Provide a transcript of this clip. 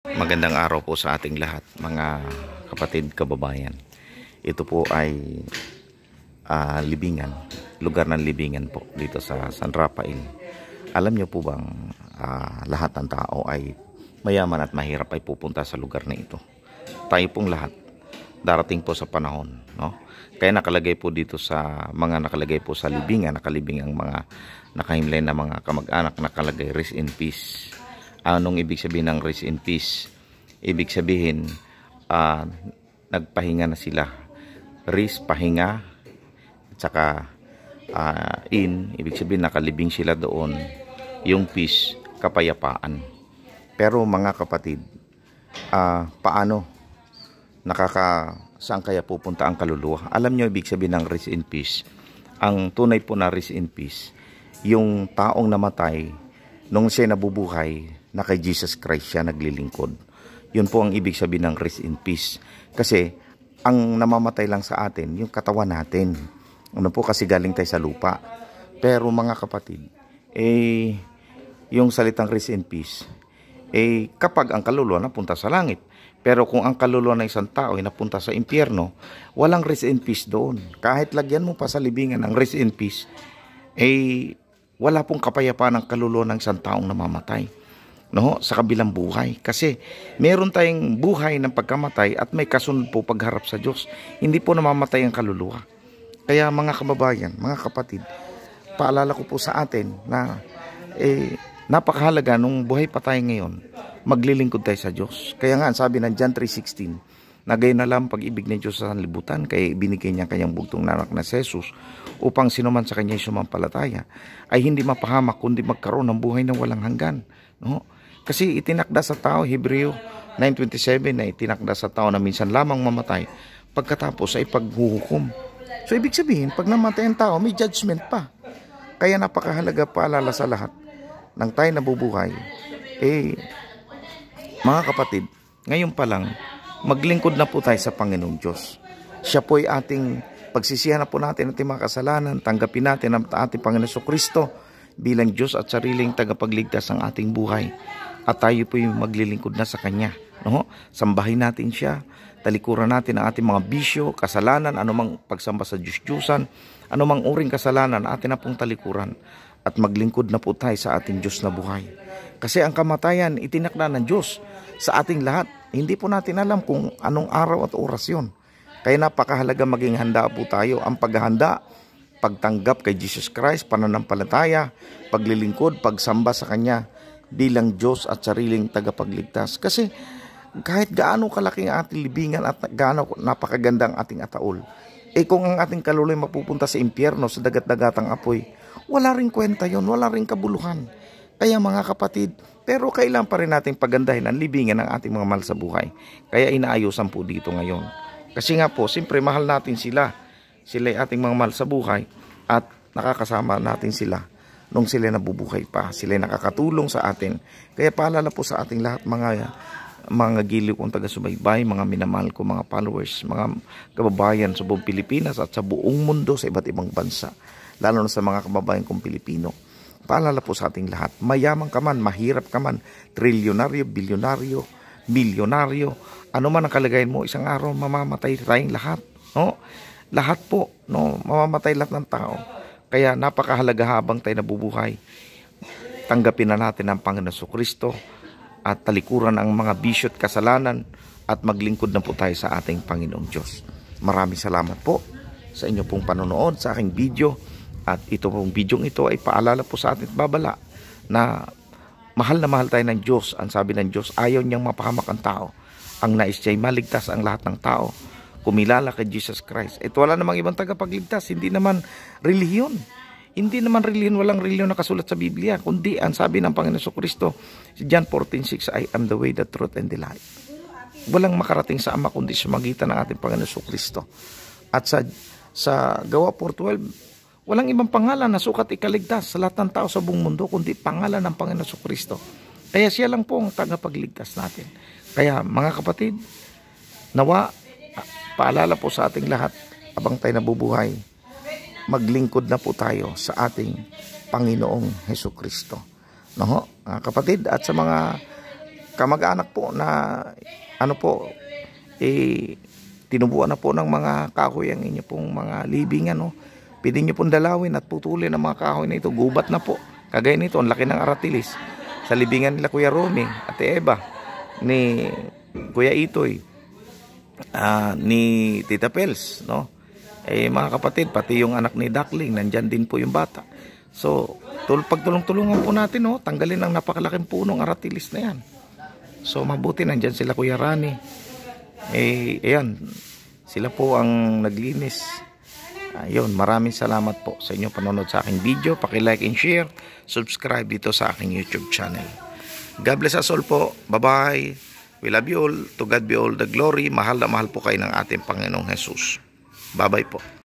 Magandang araw po sa ating lahat, mga kapatid, kababayan. Ito po ay libingan, lugar ng libingan po dito sa San Rafael. Alam niyo po bang lahat ng tao ay mayaman at mahirap ay pupunta sa lugar na ito. Tayo pong lahat darating po sa panahon, no? Kaya nakalagay po dito sa mga nakalagay po sa libingan, nakalibing ang mga nakahimlay na mga kamag-anak, nakalagay rest in peace. Anong ibig sabihin ng rest in peace? Ibig sabihin, nagpahinga na sila. Rest, pahinga, at saka ibig sabihin nakalibing sila doon. Yung peace, kapayapaan. Pero mga kapatid, paano? Saan kaya pupunta ang kaluluwa? Alam nyo ibig sabihin ng rest in peace? Ang tunay po na rest in peace, yung taong namatay, nung siya nabubuhay, na kay Jesus Christ siya naglilingkod. Yun po ang ibig sabihin ng rest in peace. Kasi ang namamatay lang sa atin, yung katawan natin. Ano po, kasi galing tayo sa lupa. Pero mga kapatid, yung salitang rest in peace, kapag ang kaluluwa napunta sa langit. Pero kung ang kaluluwa ng isang tao ay napunta sa impyerno, walang rest in peace doon. Kahit lagyan mo pa sa libingan ng rest in peace, wala pong kapayapaan ng kaluluwa ng isang taong namamatay, no, sa kabilang buhay. Kasi meron tayong buhay ng pagkamatay at may kasunod po pagharap sa Diyos. Hindi po namamatay ang kaluluwa. Kaya mga kababayan, mga kapatid, paalala ko po sa atin na napakahalaga nung buhay pa tayo ngayon, maglilingkod tayo sa Diyos. Kaya nga sabi ng John 3:16, na gayon na lang pag-ibig ng Diyos sa sanlibutan, kaya binigay niya kanyang bugtong na anak na si Jesus, upang sinuman sa kanya sumampalataya ay hindi mapahamak kundi magkaroon ng buhay na walang hanggan, no? Kasi itinakda sa tao, Hebreo 9:27, na itinakda sa tao na minsan lamang mamatay, pagkatapos ay paghuhukom. So ibig sabihin, pag namatay ang tao, may judgment pa. Kaya napakahalaga, paalala sa lahat ng tayo nabubuhay, mga kapatid, ngayon pa lang, maglingkod na po tayo sa Panginoong Diyos. Siya po ay ating pagsisihan na po natin ating mga kasalanan, tanggapin natin ang ating Panginoon Jesucristo bilang Diyos at sariling tagapagligtas ng ating buhay. At tayo po yung maglilingkod na sa Kanya, no? Sambahin natin Siya, talikuran natin ang ating mga bisyo, kasalanan, anumang pagsamba sa Diyos-Diyusan, anumang uring kasalanan, atin na pong talikuran. At maglingkod na po tayo sa ating Diyos na buhay. Kasi ang kamatayan, itinakda ng Diyos sa ating lahat. Hindi po natin alam kung anong araw at oras yun. Kaya napakahalaga maging handa po tayo. Ang paghahanda, pagtanggap kay Jesus Christ, pananampalataya, paglilingkod, pagsamba sa Kanya bilang Diyos at sariling tagapagligtas. Kasi kahit gaano kalaki ang ating libingan at gaano napakaganda ang ating ataol, kung ang ating kaluluwa mapupunta sa impyerno, sa dagat-dagatang apoy, wala ring kwenta yon, wala ring kabuluhan. Kaya mga kapatid, pero kailan pa rin nating pagandahin ang libingan ng ating mga mahal sa buhay. Kaya inaayusan po dito ngayon. Kasi nga po, siyempre mahal natin sila. Sila ay ating mga mahal sa buhay at nakakasama natin sila nung sila nabubuhay pa. Sila ay nakakatulong sa atin. Kaya paalala po sa ating lahat, mga giliw kong taga-subaybay, mga minamahal ko, mga followers, mga kababayan sa buong Pilipinas at sa buong mundo, sa iba't ibang bansa, lalo na sa mga kababayan kong Pilipino. Paalala po sa ating lahat, mayaman ka man, mahirap ka man, trilyonaryo, bilyonaryo, milyonaryo, ano man ang kalagayan mo, isang araw mamamatay tayong lahat, no? Lahat po, no? Mamamatay lahat ng tao. Kaya napakahalaga habang tayo nabubuhay, tanggapin na natin ang Panginoon Jesucristo at talikuran ang mga bisyo at kasalanan at maglingkod na po tayo sa ating Panginoong Diyos. Maraming salamat po sa inyo pong panonood sa aking video. At ito pong video ito ay paalala po sa atin babala na mahal tayo ng Diyos. Ang sabi ng Diyos, ayaw niyang mapahamak ang tao. Ang nais niya ay maligtas ang lahat ng tao. Kumilala kay Jesus Christ. Ito wala namang ibang tagapagligtas. Hindi naman relihiyon. Hindi naman relihiyon, walang relihiyon na kasulat sa Biblia. Kundi ang sabi ng Panginoon Jesucristo, si John 14:6, I am the way, the truth, and the life. Walang makarating sa Ama kundi sa magitan ng ating Panginoon Jesucristo. At sa Gawa 4:12, walang ibang pangalan na sukat ikaligtas sa lahat ng tao sa buong mundo kundi pangalan ng Panginoon Jesucristo. Kaya siya lang po ang tagapagligtas natin. Kaya mga kapatid, nawa, paalala po sa ating lahat, habang tayo nabubuhay, maglingkod na po tayo sa ating Panginoong Jesucristo. No, kapatid, at sa mga kamag-anak po na ano po, tinubuan na po ng mga kahoy ang inyo pong mga libingan, no? Pwede nyo pong dalawin at putulin ang mga kahoy na ito. Gubat na po. Kagaya nito, ang laki ng aratilis. Sa libingan nila Kuya Romy, Ate Eva, ni Kuya Itoy, ni Tita Pels, no? Mga kapatid, pati yung anak ni Duckling, nandyan din po yung bata. So, pagtulong-tulungan po natin, no? Tanggalin ang napakalaking punong aratilis na yan. So, mabuti nandyan sila Kuya Rani. Ayan, sila po ang naglinis. Ayun, maraming salamat po sa inyong panonood sa aking video. Paki-like and share, subscribe dito sa aking YouTube channel. God bless us all po. Bye-bye. We love you all. To God be all the glory. Mahal na mahal po kayo ng ating Panginoong Jesus. Bye-bye po.